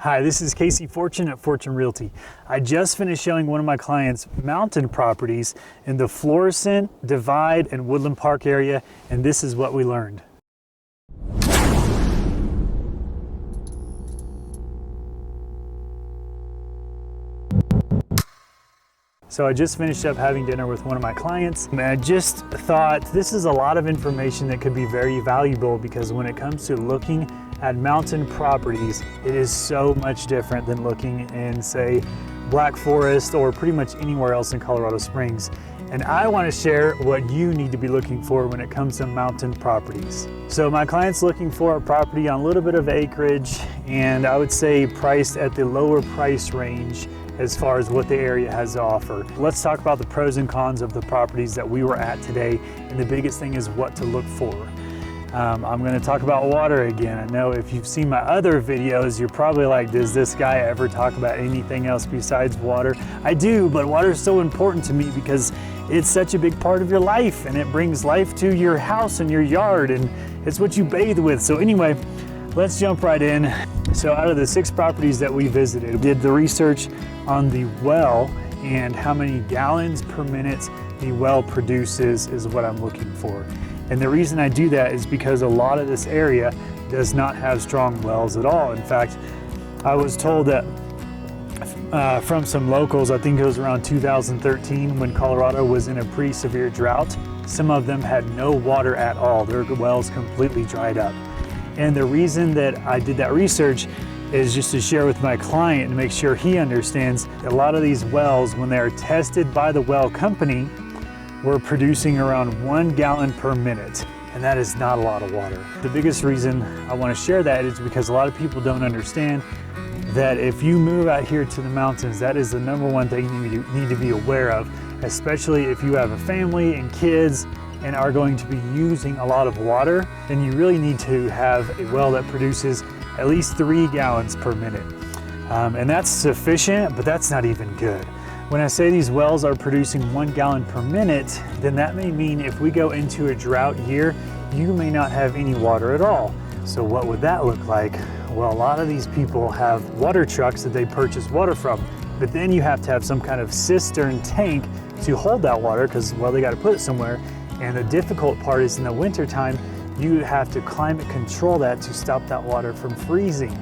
Hi, this is Casey Fortune at Fortune Realty. I just finished showing one of my clients mountain properties in the Florissant, Divide, and Woodland Park area, and this is what we learned. So I just finished up having dinner with one of my clients, and I just thought this is a lot of information that could be very valuable, because when it comes to looking at mountain properties, it is so much different than looking in, say, Black Forest or pretty much anywhere else in Colorado Springs. And I want to share what you need to be looking for when it comes to mountain properties. So my client's looking for a property on a little bit of acreage, and I would say priced at the lower price range as far as what the area has to offer. Let's talk about the pros and cons of the properties that we were at today, and the biggest thing is what to look for. I'm going to talk about water again. I know if you've seen my other videos, you're probably like, does this guy ever talk about anything else besides water? I do, but water is so important to me because it's such a big part of your life, and it brings life to your house and your yard, and it's what you bathe with. So anyway, let's jump right in. So out of the 6 properties that we visited, did the research on the well and how many gallons per minute the well produces is what I'm looking for. And the reason I do that is because a lot of this area does not have strong wells at all. In fact, I was told that from some locals, I think it was around 2013 when Colorado was in a pretty severe drought, some of them had no water at all. Their wells completely dried up. And the reason that I did that research is just to share with my client and make sure he understands that a lot of these wells, when they are tested by the well company, we're producing around 1 gallon per minute, and that is not a lot of water. The biggest reason I want to share that is because a lot of people don't understand that if you move out here to the mountains, that is the #1 thing you need to be aware of, especially if you have a family and kids and are going to be using a lot of water. Then you really need to have a well that produces at least 3 gallons per minute. And that's sufficient, but that's not even good. When I say these wells are producing 1 gallon per minute, then that may mean if we go into a drought year, you may not have any water at all. So what would that look like? Well, a lot of these people have water trucks that they purchase water from, but then you have to have some kind of cistern tank to hold that water because, well, they got to put it somewhere. And the difficult part is in the winter time, you have to climate control that to stop that water from freezing.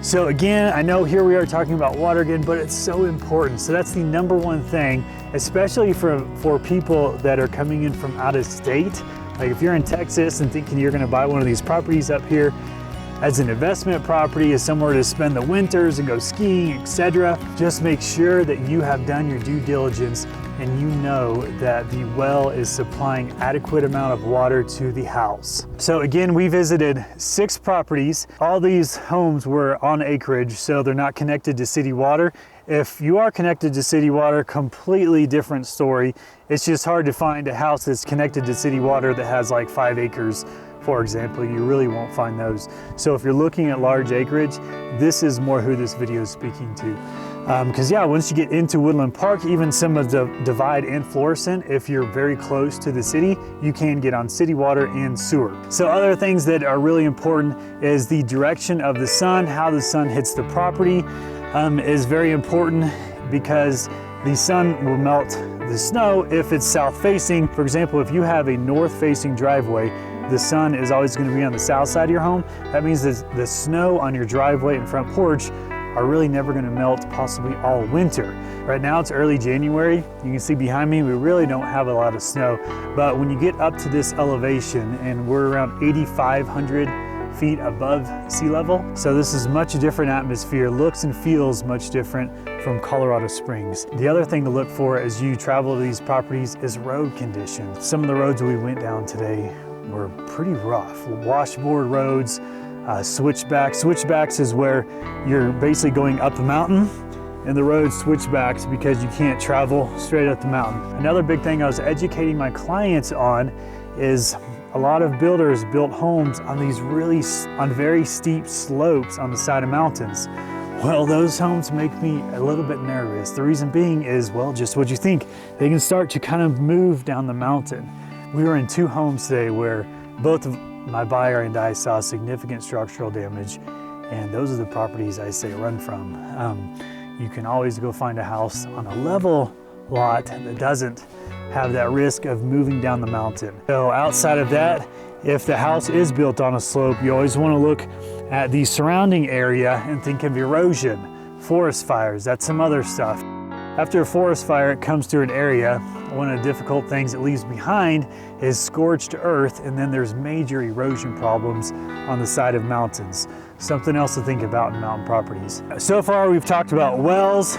So again, I know here we are talking about water again, but it's so important. So that's the #1 thing, especially for people that are coming in from out of state. Like if you're in Texas and thinking you're gonna buy one of these properties up here as an investment property, as somewhere to spend the winters and go skiing, etc., just make sure that you have done your due diligence and you know that the well is supplying adequate amount of water to the house. So again, we visited 6 properties. All these homes were on acreage, so they're not connected to city water. If you are connected to city water, completely different story. It's just hard to find a house that's connected to city water that has like 5 acres. For example, you really won't find those. So if you're looking at large acreage, this is more who this video is speaking to. Because yeah, once you get into Woodland Park, even some of the Divide and Florissant, if you're very close to the city, you can get on city water and sewer. So other things that are really important is the direction of the sun, how the sun hits the property is very important, because the sun will melt the snow if it's south facing. For example, if you have a north facing driveway, the sun is always going to be on the south side of your home. That means that the snow on your driveway and front porch are really never going to melt possibly all winter. Right now it's early January. You can see behind me we really don't have a lot of snow, but when you get up to this elevation, and we're around 8,500 feet above sea level, so this is much different atmosphere, looks and feels much different from Colorado Springs. The other thing to look for as you travel to these properties is road conditions. Some of the roads we went down today were pretty rough. Washboard roads, switchbacks. Switchbacks is where you're basically going up the mountain, and the road switchbacks because you can't travel straight up the mountain. Another big thing I was educating my clients on is a lot of builders built homes on these very steep slopes on the side of mountains. Well, those homes make me a little bit nervous. The reason being is, well, just what you think. They can start to kind of move down the mountain. We were in 2 homes today where both of my buyer and I saw significant structural damage, And those are the properties I say run from. You can always go find a house on a level lot that doesn't have that risk of moving down the mountain. So outside of that, if the house is built on a slope, you always want to look at the surrounding area and think of erosion, forest fires, that's some other stuff. After a forest fire, it comes to an area, one of the difficult things it leaves behind is scorched earth, and then there's major erosion problems on the side of mountains. Something else to think about in mountain properties. So far we've talked about wells,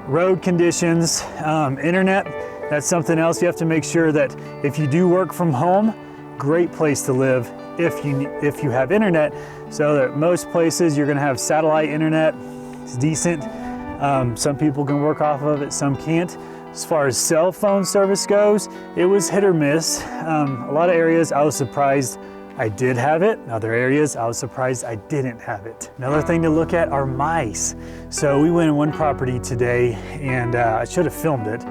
road conditions, internet. That's something else you have to make sure that if you do work from home, great place to live if you have internet. So that most places you're gonna have satellite internet, it's decent. Some people can work off of it, some can't. As far as cell phone service goes, it was hit or miss. A lot of areas I was surprised I did have it. In other areas I was surprised I didn't have it. Another thing to look at are mice. So we went in one property today and I should have filmed it,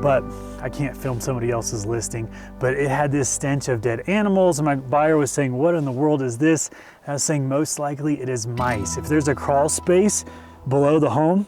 but I can't film somebody else's listing, but it had this stench of dead animals and my buyer was saying, what in the world is this? I was saying most likely it is mice. If there's a crawl space below the home,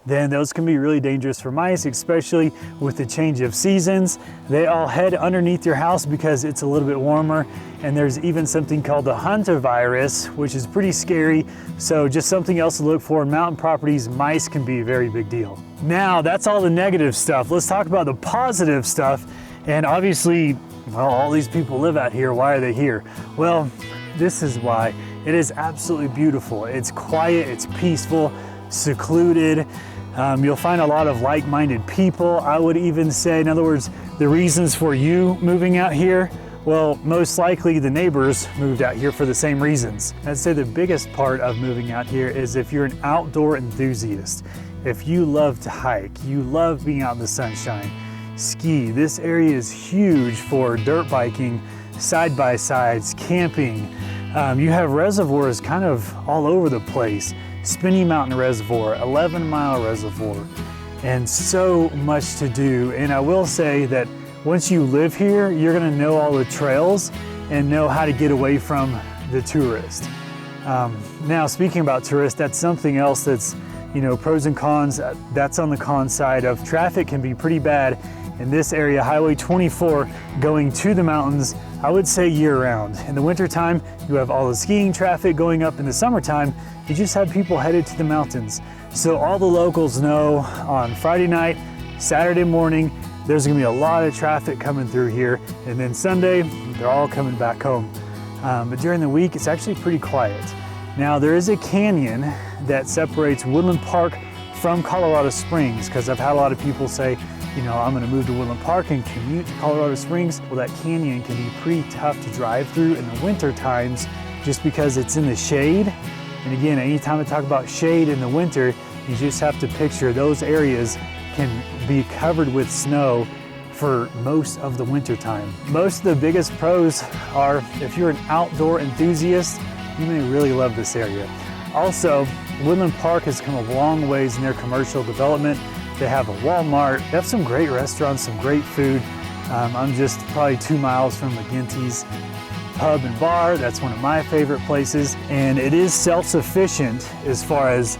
then those can be really dangerous for mice, especially with the change of seasons. They all head underneath your house because it's a little bit warmer, and there's even something called the hantavirus, which is pretty scary. So just something else to look for. In mountain properties, mice can be a very big deal. Now, that's all the negative stuff. Let's talk about the positive stuff. And obviously, well, all these people live out here. Why are they here? Well, this is why. It is absolutely beautiful. It's quiet, it's peaceful, secluded. You'll find a lot of like-minded people. I would even say, in other words, the reasons for you moving out here, well, most likely the neighbors moved out here for the same reasons. I'd say the biggest part of moving out here is if you're an outdoor enthusiast. If you love to hike, you love being out in the sunshine, ski. This area is huge for dirt biking, side-by-sides, camping. You have reservoirs kind of all over the place. Spinny Mountain Reservoir, 11-mile reservoir, and so much to do. And I will say that once you live here, you're gonna know all the trails and know how to get away from the tourist. Now, speaking about tourists, that's something else that's, you know, pros and cons. That's on the con side of traffic can be pretty bad in this area. Highway 24 going to the mountains, I would say year round. In the wintertime, you have all the skiing traffic going up. In the summertime, you just have people headed to the mountains. So all the locals know on Friday night, Saturday morning, there's gonna be a lot of traffic coming through here. And then Sunday, they're all coming back home. But during the week, it's actually pretty quiet. Now, there is a canyon that separates Woodland Park from Colorado Springs, because I've had a lot of people say, you know, I'm gonna move to Woodland Park and commute to Colorado Springs. Well, that canyon can be pretty tough to drive through in the winter times just because it's in the shade. And again, anytime I talk about shade in the winter, you just have to picture those areas can be covered with snow for most of the winter time. Most of the biggest pros are if you're an outdoor enthusiast, you may really love this area. Also, Woodland Park has come a long ways in their commercial development. They have a Walmart, they have some great restaurants, some great food. I'm just probably 2 miles from McGinty's Pub and Bar. That's one of my favorite places. And it is self-sufficient as far as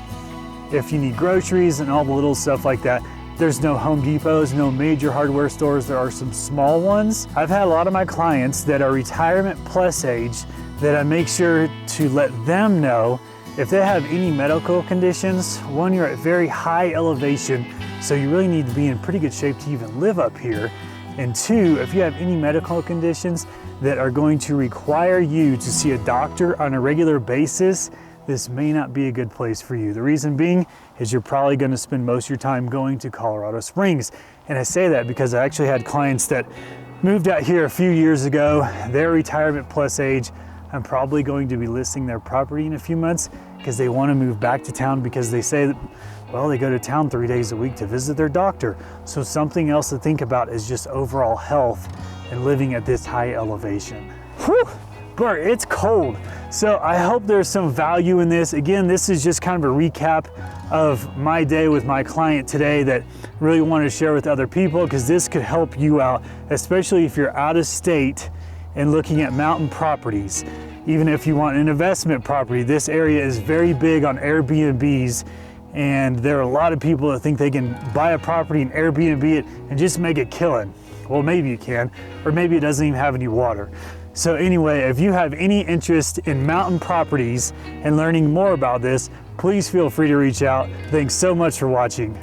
if you need groceries and all the little stuff like that. There's no Home Depots, no major hardware stores. There are some small ones. I've had a lot of my clients that are retirement plus age that I make sure to let them know if they have any medical conditions. One, you're at very high elevation, so you really need to be in pretty good shape to even live up here. And two, if you have any medical conditions that are going to require you to see a doctor on a regular basis, this may not be a good place for you. The reason being is you're probably going to spend most of your time going to Colorado Springs. And I say that because I actually had clients that moved out here a few years ago. They're retirement plus age. I'm probably going to be listing their property in a few months because they want to move back to town because they say that, well, they go to town 3 days a week to visit their doctor. So something else to think about is just overall health and living at this high elevation. Whew, but it's cold. So I hope there's some value in this. Again, this is just kind of a recap of my day with my client today that really wanted to share with other people because this could help you out, especially if you're out of state and looking at mountain properties. even if you want an investment property. This area is very big on Airbnbs, and there are a lot of people that think they can buy a property and Airbnb it and just make a killing. Well, maybe you can, or maybe it doesn't even have any water. So anyway, if you have any interest in mountain properties and learning more about this, please feel free to reach out. Thanks so much for watching.